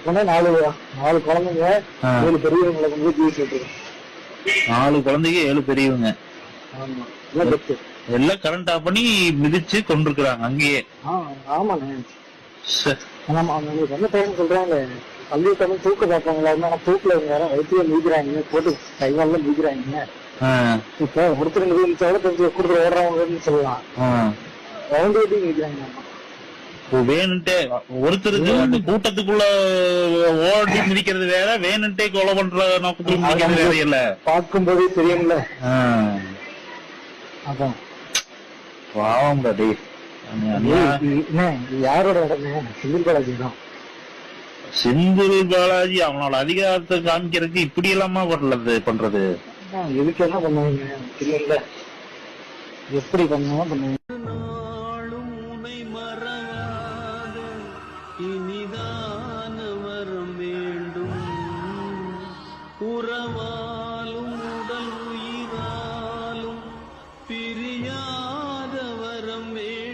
போனா 4 குழந்தைங்க 7 பெரியவங்களை கொண்டு போய் ஜீவிச்சு விட்டுருக்கோம். 4 குழந்தைங்க 7 பெரியவங்க. ஆமா, எல்லாம் பெத்து எல்லாம் கரண்ட் ஆஃப் பண்ணி மிதிச்சு கொண்டிருக்கிறாங்க அங்கேயே. ஆமாண்ணே. உங்களுக்கு என்ன டைம் சொல்றாங்க, பள்ளி தமிழ் தூக்க பார்ப்பாங்களா, தூக்கில யாரும் வயிற்றுல மிதிக்கிறாங்க, போட்டு கைவால மிதிக்கிறாங்க. இப்ப ஒருத்தர் கொடுத்து ஓடுறவங்கன்னு சொல்லலாம், ரவுண்ட் வெட்டி மிதிக்கிறாங்க. வேணுன்ட்டே ஒருத்தருக்கு அந்த கூட்டத்துக்குள்ள ஓடி மிதிக்கிறது வேற, வேணுன்ட்டே கொலை பண்ற நோக்கத்துல மிதிக்கிறது வேற இல்ல. பார்க்கும்போதே தெரியும்ல. அதான் பாவம் பாடி. யாரோட இடமே செந்தில் பாலாஜி தான். செந்தில் பாலாஜி அவனோட அதிகாரத்தை காமிக்கிறதுக்கு இப்படி எல்லாமா பண்றது. எதுக்கு என்ன பண்ணுவீங்க இல்ல, எப்படி பண்ணுவோம் பண்ணுவீங்க. இனிதான வரம் வேண்டும், உறவாலும் உடல் உயிராலும் பிரியாத வரம் வேண்டும்.